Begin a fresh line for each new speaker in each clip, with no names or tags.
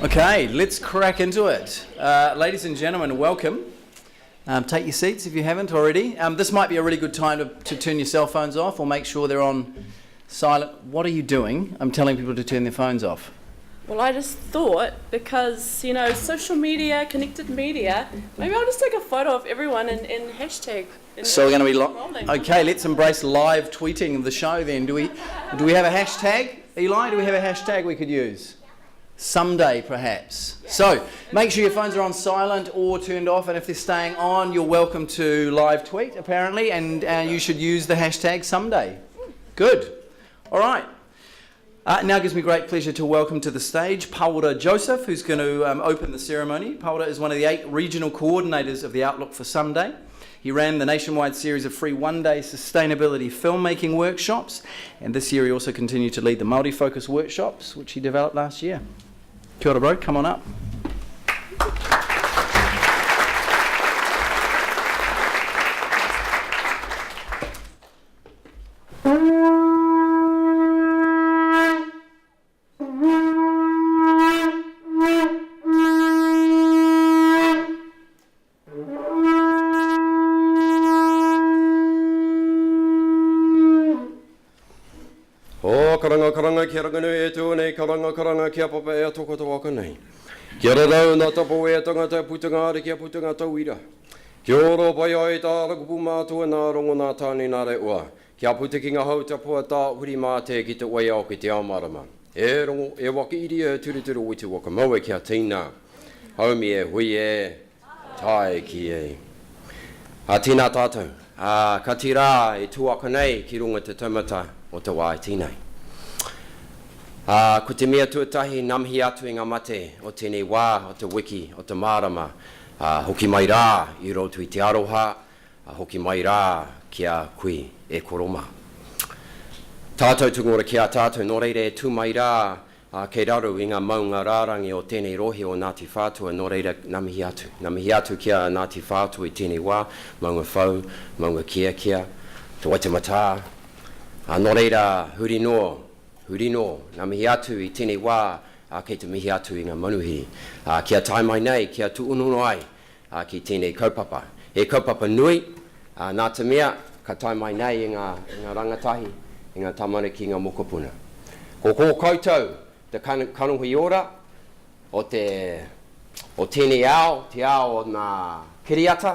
Okay, let's crack into it. Ladies and gentlemen, welcome. Take your seats if you haven't already. This might be a really good time to turn your cell phones off or make sure they're on silent. What are you doing? I'm telling people to turn their phones off.
Well, I just thought, because, you know, social media, connected media, maybe I'll just take a photo of everyone and hashtag.
So we're going to be okay, let's embrace live tweeting of the show then. Do we have a hashtag, Eli? Do we have a hashtag we could use? Someday, perhaps. So make sure your phones are on silent or turned off, and if they're staying on, you're welcome to live tweet, apparently, and you should use the hashtag someday. Good. All right. Now it gives me great pleasure to welcome to the stage Paura Joseph, who's going to open the ceremony. Paura is one of the 8 regional coordinators of the Outlook for Someday. He ran the nationwide series of free one-day sustainability filmmaking workshops, and this year he also continued to lead the Māori Focus workshops, which he developed last year. Kia ora, bro. Come on up.
Karanga kia ranganu e tū nei karanga kia papa e atoko tō waka nei. Kia rarau nā tapo e tangata putunga are kia putunga tauira. Kia oro pai ai tā rakupu mātua nā rongo nā tāne nā re ua. Kia putiki ngā hau tapua tā huri mā te ki te wai au ki te amarama. E rongo e waka iri e turuturu witu waka maua kia tīna. Haumi e hui e tai ki e. A tīnā tātou. Ka tira e tuaka nei ki runga te taumata o te wai tīnei. Ko te mea tuatahi namhi atu i ngā mate o tēnei wā, o te wiki, o te mārama. Hoki mai rā i roto i te aroha, hoki mai rā kia kui e koroma. Tātou tungora kia tātou, nō reire tū mai rā kei raru i ngā maunga rārangi o tēnei rohi o Ngāti Whātua, nō reire namihi atu. Namihi atu kia Ngāti Whātua i tēnei wā, maunga whau, maunga kia, te waitemata. Nō reira huri no, ngā mihi atu i tēnei wā, kei te mihi atu i ngā manuhiri. Kia tai mai nei, kia tu ununo ai, ki tēnei kaupapa. E kaupapa nui, nā te mea, ka tai mai nei i ngā rangatahi, i ngā tamariki, i ngā mokopuna. Ko koutou, te kanuhi ora, o tēnei ao, te ao o ngā kiriata,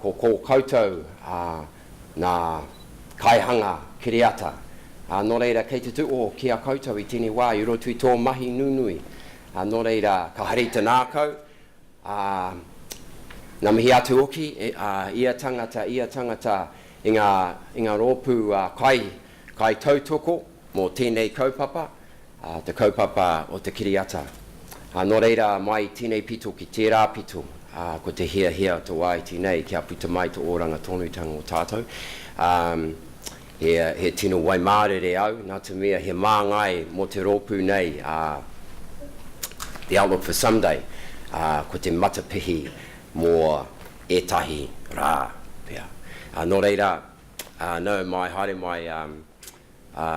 ko koutou, ngā kaihanga kiriata. Nō reira, kei te tu kia koutou i tēnei wā, i roto i tō mahi nunui. Nō reira, ka harita nākau, ngā mihi atu oki, ia tangata i ngā rōpū kai tautoko mō tēnei kaupapa, te kaupapa o te kiriata. Nō reira, mai tēnei pito ki tērā pito, ko te hia tō wai tēnei, kia puta mai tō oranga tonutanga o tātou. He tino wai mārere au, nā te mea he māngai mō te rōpū nei, the Outlook for Someday, ko te matapihi mō etahi rā. Nō reira, no mai haere mai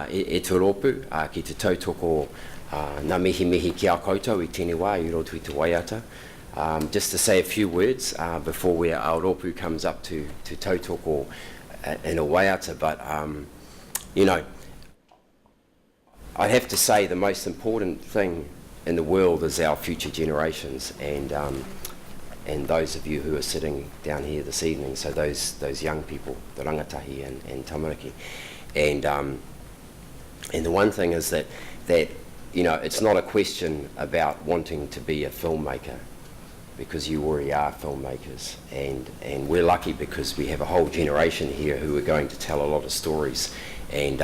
e te rōpū, ki te tautoko ngā mihi ki a koutou i tēnei wā, i roto i te waiata. Just to say a few words before our rōpū comes up to tautoko in a waiata, but you know, I have to say the most important thing in the world is our future generations, and those of you who are sitting down here this evening, so those young people, the rangatahi and tamariki, and the one thing is that you know, it's not a question about wanting to be a filmmaker, because you already are filmmakers, and we're lucky because we have a whole generation here who are going to tell a lot of stories, and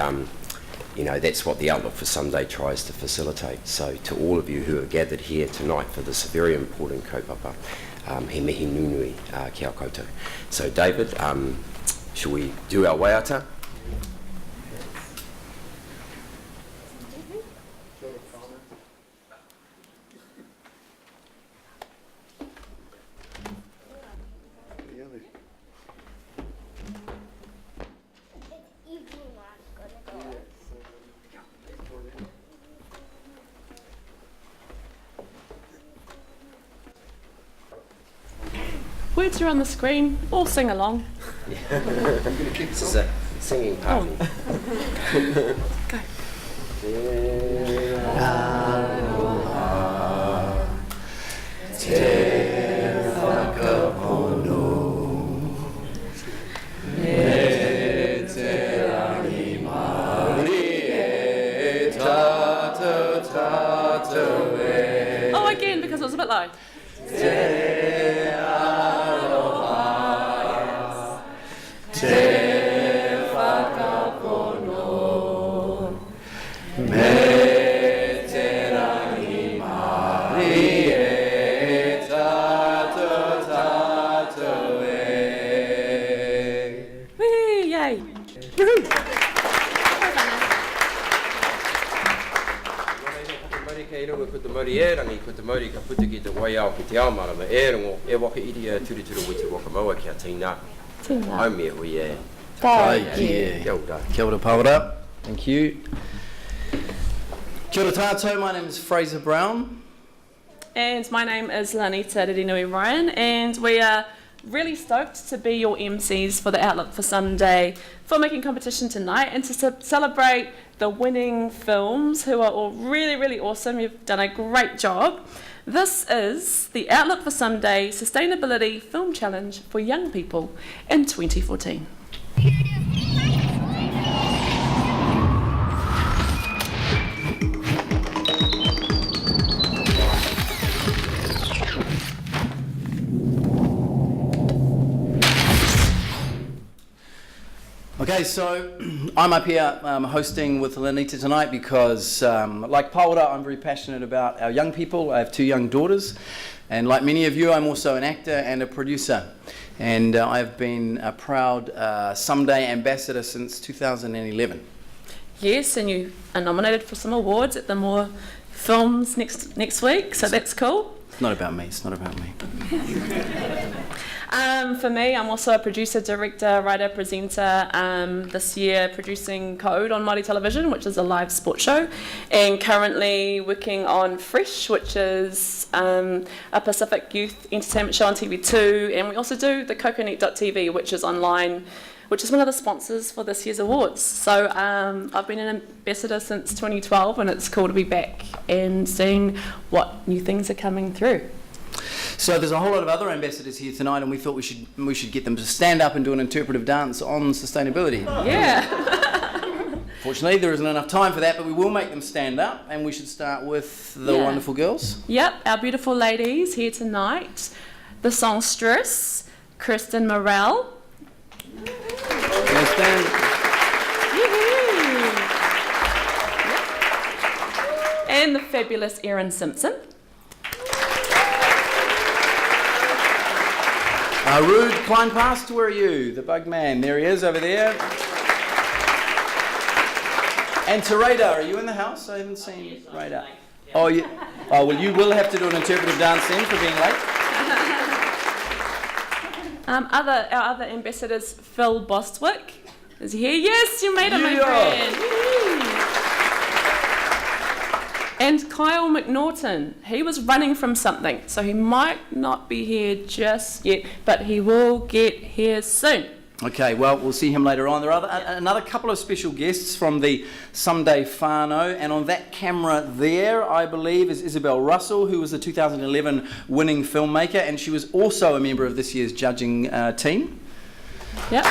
you know, that's what the Outlook for Someday tries to facilitate. So to all of you who are gathered here tonight for this very important kaupapa, he mihi nunui kia koutou. So David, shall we do our waiata?
words are on the screen. All sing along.
This is a singing party.
Go. Oh, again, because it was a bit low. Whee, yay. Woohoo.
Kei runga ko te mauri e rangi, ko te mauri ka putu ki te waiao ki te ao marama e rongo e waka iri a turituru wi te waka maua kia tīnā. Au mea hui e.
Kai
Kia ora.
Kia ora Paora. Thank you. Kia ora tātou, my name is Fraser Brown.
And my name is Lanita Ririnui Ryan, and we are really stoked to be your MCs for the Outlook for Sunday filmmaking competition tonight, and to celebrate the winning films, who are all really, really awesome. You've done a great job. This is the Outlook for Sunday Sustainability Film Challenge for Young People in 2014.
Okay, so I'm up here hosting with Lanita tonight because, like Paora, I'm very passionate about our young people. I have 2 young daughters, and like many of you, I'm also an actor and a producer. And I've been a proud Someday ambassador since 2011.
Yes, and you are nominated for some awards at the More Films next week, so that's cool.
It's not about me, it's not about me.
For me, I'm also a producer, director, writer, presenter. This year producing Code on Māori Television, which is a live sports show, and currently working on Fresh, which is a Pacific youth entertainment show on TV2, and we also do the Coconet.tv, which is online, which is one of the sponsors for this year's awards. So I've been an ambassador since 2012, and it's cool to be back and seeing what new things are coming through.
So there's a whole lot of other ambassadors here tonight, and we thought we should get them to stand up and do an interpretive dance on sustainability.
Yeah.
Fortunately, there isn't enough time for that, but we will make them stand up, and we should start with the wonderful girls.
Yep, our beautiful ladies here tonight. The songstress, Kristen Morell.
Can they stand?
And the fabulous Erin Simpson.
Rude Kleinpast, where are you? The bug man, there he is over there. And to Radar, are you in the house? I haven't seen Radar. Oh, you, oh, well, you will have to do an interpretive dance then for being late.
Our other ambassadors, Phil Bostwick. Is he here? Yes, you made it, my
Yeah.
friend. And Kyle McNaughton, he was running from something, so he might not be here just yet, but he will get here soon.
Okay, well, we'll see him later on. There are another couple of special guests from the Someday whānau, and on that camera there, I believe, is Isabel Russell, who was the 2011 winning filmmaker, and she was also a member of this year's judging team.
Yep.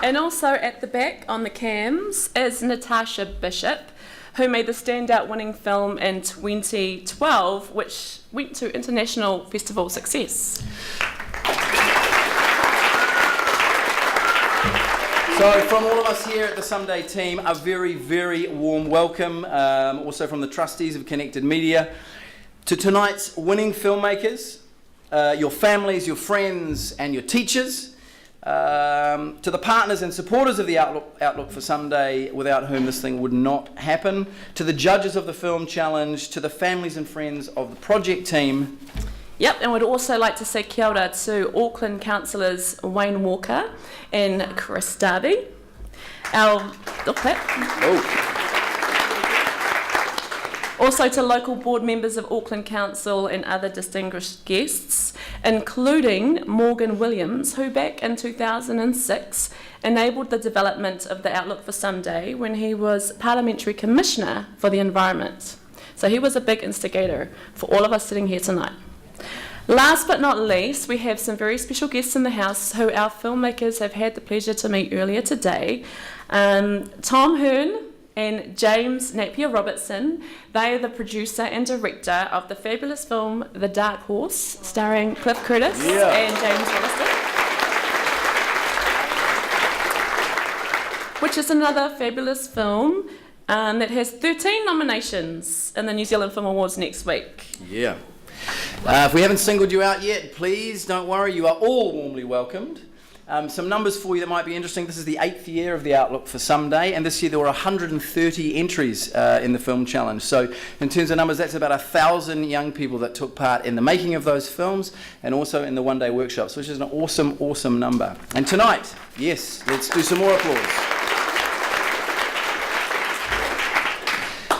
And also at the back on the cams is Natasha Bishop, who made the standout winning film in 2012, which went to international festival success.
So from all of us here at the Someday team, a very, very warm welcome, also from the trustees of Connected Media, to tonight's winning filmmakers, your families, your friends and your teachers, to the partners and supporters of the Outlook for Sunday, without whom this thing would not happen, to the judges of the film challenge, to the families and friends of the project team.
Yep, and we'd also like to say kia ora to Auckland councillors Wayne Walker and Chris Darby. Also to local board members of Auckland Council and other distinguished guests, including Morgan Williams, who back in 2006 enabled the development of the Outlook for Someday when he was Parliamentary Commissioner for the Environment. So he was a big instigator for all of us sitting here tonight. Last but not least, we have some very special guests in the house who our filmmakers have had the pleasure to meet earlier today. Tom Hearn and James Napier Robertson. They are the producer and director of the fabulous film The Dark Horse, starring Cliff Curtis and James Williston, which is another fabulous film that has 13 nominations in the New Zealand Film Awards next week.
Yeah. If we haven't singled you out yet, please don't worry, you are all warmly welcomed. Some numbers for you that might be interesting. This is the 8th year of the Outlook for Someday, and this year there were 130 entries in the film challenge. So in terms of numbers, that's about 1,000 young people that took part in the making of those films and also in the one-day workshops, which is an awesome, awesome number. And tonight, yes, let's do some more applause.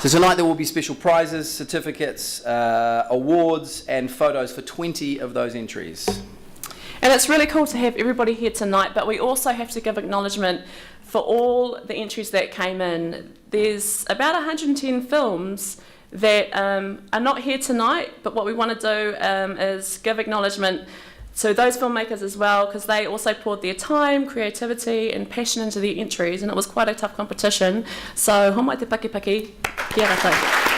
So tonight there will be special prizes, certificates, awards and photos for 20 of those entries.
And it's really cool to have everybody here tonight, but we also have to give acknowledgement for all the entries that came in. There's about 110 films that are not here tonight, but what we want to do is give acknowledgement to those filmmakers as well, because they also poured their time, creativity and passion into their entries, and it was quite a tough competition. So, homai te paki, kia rātou.